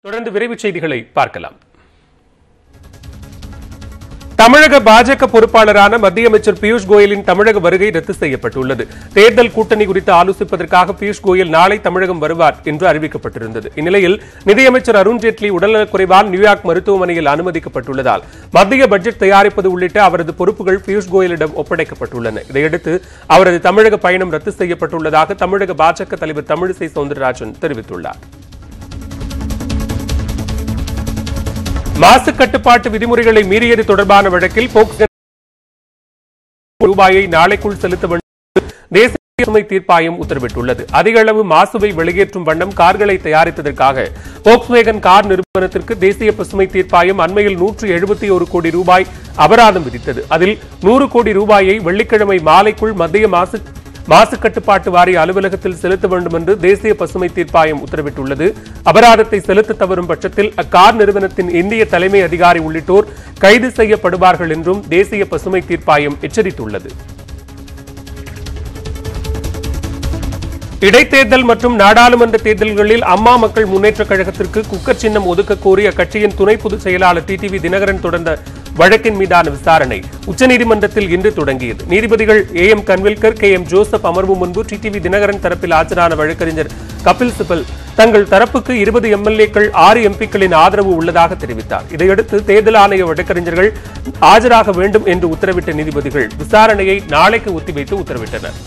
தொடர்ந்து விரைவுச் செய்திகளை பார்க்கலாம். தமிழக பாஜக பொறுப்பாளரான மத்திய அமைச்சர் பியூஷ் கோயலின் தமிழக வருகை ரத்து செய்யப்பட்டுள்ளது. தேர்தல் கூட்டணி குறித்து ஆலோசிப்பதற்காக பியூஷ் கோயல் நாளை தமிழகம் வருவார் என்று அறிவிக்கப்பட்டிருந்தது. இந்நிலையில் நிதியமைச்சர் அருண்ஜேட்லி உடல்நலக்குறைவால் நியூயார்க் மருத்துவமனையில் அனுமதிக்கப்பட்டுள்ளதால் மத்திய பட்ஜெட் தயாரிப்பது உள்ளிட்ட அவரது பொறுப்புகள் பியூஷ் கோயலிடம் ஒப்படைக்கப்பட்டுள்ளன. இதையடுத்து அவரது தமிழக பயணம் ரத்து செய்யப்பட்டுள்ளதாக தமிழக பாஜக தலைவர் தமிழிசை சவுந்தரராஜன் தெரிவித்துள்ளார். மாசு கட்டுப்பாட்டு விதிமுறைகளை மீறியது தொடர்பான வழக்கில் போக்சோ ரூபாயை நாளைக்குள் செலுத்த வேண்டும் தேசிய பசுமை தீர்ப்பாயம் உத்தரவிட்டுள்ளது. அதிக அளவு மாசுவை வெளியேற்றும் வண்ணம் கார்களை தயாரித்ததற்காக போக்ஸ்வேகன் கார் நிறுவனத்திற்கு தேசிய பசுமை தீர்ப்பாயம் அண்மையில் 171 கோடி ரூபாய் அபராதம் விதித்தது. அதில் 100 கோடி ரூபாயை வெள்ளிக்கிழமை மாலைக்குள் மத்திய மாசு கட்டுப்பாட்டு வாரிய அலுவலகத்தில் செலுத்த வேண்டும் என்று தேசிய பசுமை தீர்ப்பாயம் உத்தரவிட்டுள்ளது. அபராதத்தை செலுத்த தவறும் பட்சத்தில் அக்கார் நிறுவனத்தின் இந்திய தலைமை அதிகாரி உள்ளிட்டோர் கைது செய்யப்படுவார்கள் என்றும் தேசிய பசுமை தீர்ப்பாயம் எச்சரித்துள்ளது. இடைத்தேர்தல் மற்றும் நாடாளுமன்ற தேர்தல்களில் அம்மா மக்கள் முன்னேற்றக் கழகத்திற்கு குக்கர் சின்னம் ஒதுக்க கோரி அக்கட்சியின் துணை பொதுச் செயலாளர் டிடிவி தினகரன் தொடர்ந்த வழக்கின் மீதான விசாரணை உச்சநீதிமன்றத்தில் இன்று தொடங்கியது. நீதிபதிகள் AM கன்வில்கர், KM ஜோசப் அமர்வு முன்பு டிடிவி தினகரன் தரப்பில் ஆஜரான வழக்கறிஞர் கபில் சிபல் தங்கள் தரப்புக்கு 20 MLAக்கள் 6 MPக்களின் ஆதரவு உள்ளதாக தெரிவித்தார். இதையடுத்து தேர்தல் ஆணைய வழக்கறிஞர்கள் ஆஜராக வேண்டும் என்று உத்தரவிட்ட நீதிபதிகள் விசாரணையை நாளைக்கு ஒத்திவைத்து உத்தரவிட்டனர்.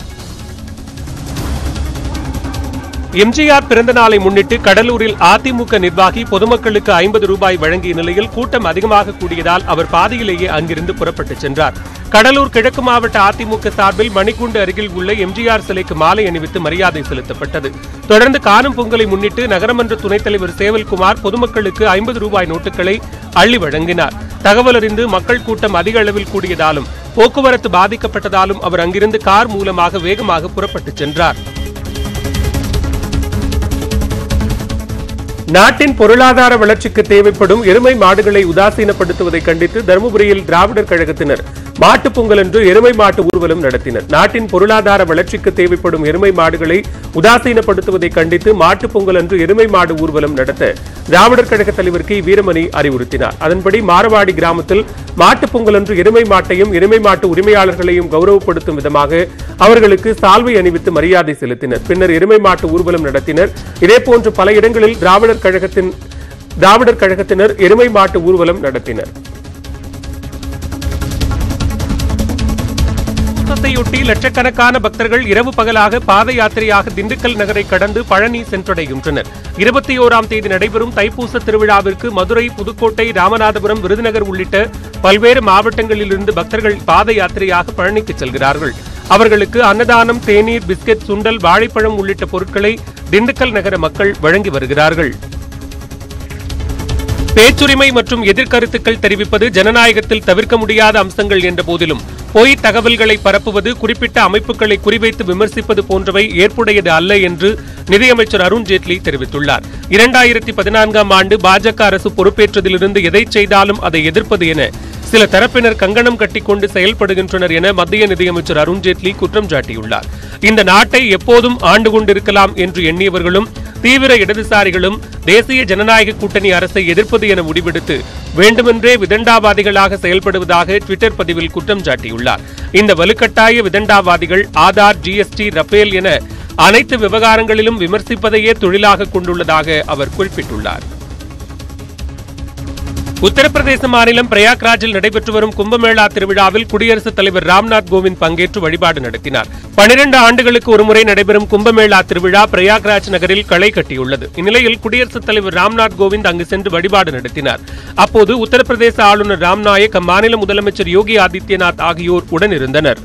எம்ஜிஆர் பிறந்த நாளை முன்னிட்டு கடலூரில் அதிமுக நிர்வாகி பொதுமக்களுக்கு 50 ரூபாய் வழங்கிய நிலையில் கூட்டம் அதிகமாக கூடியதால் அவர் பாதியிலேயே அங்கிருந்து புறப்பட்டுச் சென்றார். கடலூர் கிழக்கு மாவட்ட அதிமுக சார்பில் மணிக்கூண்டு அருகில் உள்ள எம்ஜிஆர் சிலைக்கு மாலை அணிவித்து மரியாதை செலுத்தப்பட்டது. தொடர்ந்து காணும் பொங்கலை முன்னிட்டு நகரமன்ற துணைத் தலைவர் சேவல்குமார் பொதுமக்களுக்கு 50 ரூபாய் நோட்டுகளை அள்ளி வழங்கினார். தகவல் அறிந்து மக்கள் கூட்டம் அதிக அளவில் கூடியதாலும் போக்குவரத்து பாதிக்கப்பட்டதாலும் அவர் அங்கிருந்து கார் மூலமாக வேகமாக புறப்பட்டுச் சென்றார். நாட்டின் பொருளாதார வளர்ச்சிக்கு தேவைப்படும் எருமை மாடுகளை உதாசீனப்படுத்துவதை கண்டித்து தருமபுரியில் திராவிடர் கழகத்தினர் மாட்டுப் பொங்கல் என்று எருமை மாட்டு ஊர்வலம் நடத்தினர். நாட்டின் பொருளாதார வளர்ச்சிக்கு தேவைப்படும் எருமை மாடுகளை உதாசீனப்படுத்துவதை கண்டித்து மாட்டுப் பொங்கல் என்று எருமை மாடு ஊர்வலம் நடத்த திராவிடர் கழக தலைவர் கி வீரமணி அறிவுறுத்தினார். அதன்படி மாரவாடி கிராமத்தில் மாட்டுப் பொங்கல் என்று எருமை மாட்டையும் எருமை மாட்டு உரிமையாளர்களையும் கௌரவப்படுத்தும் விதமாக அவர்களுக்கு சால்வை அணிவித்து மரியாதை செலுத்தினர். பின்னர் எருமை மாட்டு ஊர்வலம் நடத்தினர். இதேபோன்று பல இடங்களில் திராவிடர் கழகத்தினர் எருமை மாட்டு ஊர்வலம் நடத்தினர். ொட்டி லட்சக்கணக்கான பக்தர்கள் இரவு பகலாக பாத யாத்திரையாக திண்டுக்கல் நகரை கடந்து பழனி சென்றடைகின்றனர். 21ஆம் தேதி நடைபெறும் தைப்பூச திருவிழாவிற்கு மதுரை, புதுக்கோட்டை, ராமநாதபுரம், விருதுநகர் உள்ளிட்ட பல்வேறு மாவட்டங்களிலிருந்து பக்தர்கள் பாத யாத்திரையாக பழனிக்கு செல்கிறார்கள். அவர்களுக்கு அன்னதானம், தேநீர், பிஸ்கெட், சுண்டல், வாழைப்பழம் உள்ளிட்ட பொருட்களை திண்டுக்கல் நகர மக்கள் வழங்கி வருகிறார்கள். பேச்சுரிமை மற்றும் எதிர்கருத்துக்கள் தெரிவிப்பது ஜனநாயகத்தில் தவிர்க்க முடியாத அம்சங்கள் என்ற போதிலும் பொய் தகவல்களை பரப்புவது, குறிப்பிட்ட அமைப்புகளை குறிவைத்து விமர்சிப்பது போன்றவை ஏற்புடையது அல்ல என்று நிதியமைச்சர் அருண்ஜேட்லி தெரிவித்துள்ளார். 2014ஆம் ஆண்டு பாஜக அரசு பொறுப்பேற்றதிலிருந்து எதை செய்தாலும் அதை எதிர்ப்பது என சில தரப்பினர் கங்கணம் கட்டிக்கொண்டு செயல்படுகின்றனர் என மத்திய நிதியமைச்சர் அருண்ஜேட்லி குற்றம் சாட்டியுள்ளார். இந்த நாட்டை எப்போதும் ஆண்டு கொண்டிருக்கலாம் என்று எண்ணியவர்களும் தீவிர இடதுசாரிகளும் தேசிய ஜனநாயக கூட்டணி அரசை எதிர்ப்பது என முடிவெடுத்து வேண்டுமென்றே விதண்டாவாதிகளாக செயல்படுவதாக ட்விட்டர் பதிவில் குற்றம் சாட்டியுள்ளார். இந்த வலுக்கட்டாய விதண்டாவாதிகள் ஆதார், GST, ரஃபேல் என அனைத்து விவகாரங்களிலும் விமர்சிப்பதையே தொழிலாக கொண்டுள்ளதாக அவர் குறிப்பிட்டுள்ளார். உத்தரப்பிரதேச மாநிலம் பிரயாக்ராஜில் நடைபெற்று வரும் கும்பமேளா திருவிழாவில் குடியரசுத் தலைவர் ராம்நாத் கோவிந்த் பங்கேற்று வழிபாடு நடத்தினார். 12 ஆண்டுகளுக்கு ஒருமுறை நடைபெறும் கும்பமேளா திருவிழா பிரயாக்ராஜ் நகரில் களை கட்டியுள்ளது. இந்நிலையில் குடியரசுத் தலைவர் ராம்நாத் கோவிந்த் அங்கு சென்று வழிபாடு நடத்தினார். அப்போது உத்தரப்பிரதேச ஆளுநர் ராம்நாயக், அம்மாநில முதலமைச்சர் யோகி ஆதித்யநாத் ஆகியோர் உடனிருந்தனர்.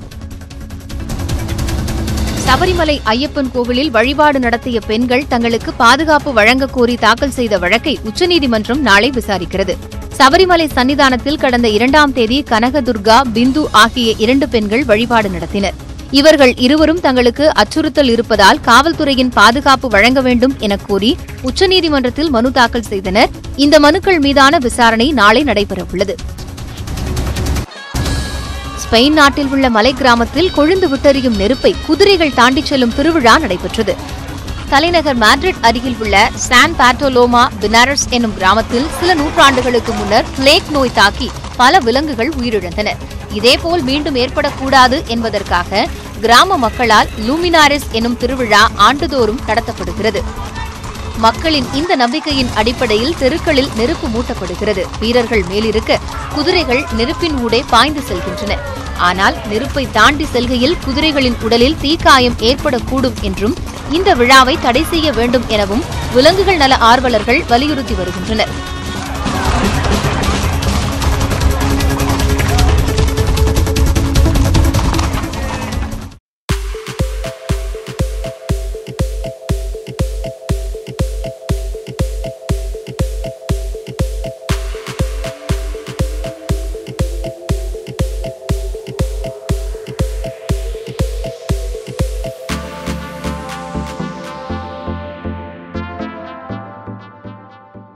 சபரிமலை ஐயப்பன் கோவிலில் வழிபாடு நடத்திய பெண்கள் தங்களுக்கு பாதுகாப்பு வழங்க கோரி தாக்கல் செய்த வழக்கை உச்சநீதிமன்றம் நாளை விசாரிக்கிறது. சபரிமலை சன்னிதானத்தில் கடந்த 2ஆம் தேதி கனகதுர்கா, பிந்து ஆகிய 2 பெண்கள் வழிபாடு நடத்தினர். இவர்கள் இருவரும் தங்களுக்கு அச்சுறுத்தல் இருப்பதால் காவல்துறையின் பாதுகாப்பு வழங்க வேண்டும் என கோரி உச்சநீதிமன்றத்தில் மனு தாக்கல் செய்தனர். இந்த மனுக்கள் மீதான விசாரணை நாளை நடைபெறவுள்ளது. ஸ்பெயின் நாட்டில் உள்ள மலை கிராமத்தில் கொழுந்து விட்டெறியும் நெருப்பை குதிரைகள் தாண்டிச் செல்லும் திருவிழா நடைபெற்றது. தலைநகர் மேட்ரிட் அருகில் உள்ள சான் பாட்டோலோமா பினாரஸ் என்னும் கிராமத்தில் சில நூற்றாண்டுகளுக்கு முன்னர் பிளேக் நோய் தாக்கி பல விலங்குகள் உயிரிழந்தன. இதேபோல் மீண்டும் ஏற்படக்கூடாது என்பதற்காக கிராம மக்களால் லூமினாரிஸ் என்னும் திருவிழா ஆண்டுதோறும் நடத்தப்படுகிறது. மக்களின் இந்த நம்பிக்கையின் அடிப்படையில் தெருக்களில் நெருப்பு மூட்டப்படுகிறது. வீரர்கள் மேலிருக்க குதிரைகள் நெருப்பின் ஊடே பாய்ந்து செல்கின்றன. ஆனால் நெருப்பை தாண்டி செல்கையில் குதிரைகளின் உடலில் தீக்காயம் ஏற்படக்கூடும் என்றும் இந்த விழாவை தடை செய்ய வேண்டும் எனவும் விலங்குகள் நல ஆர்வலர்கள் வலியுறுத்தி வருகின்றனர்.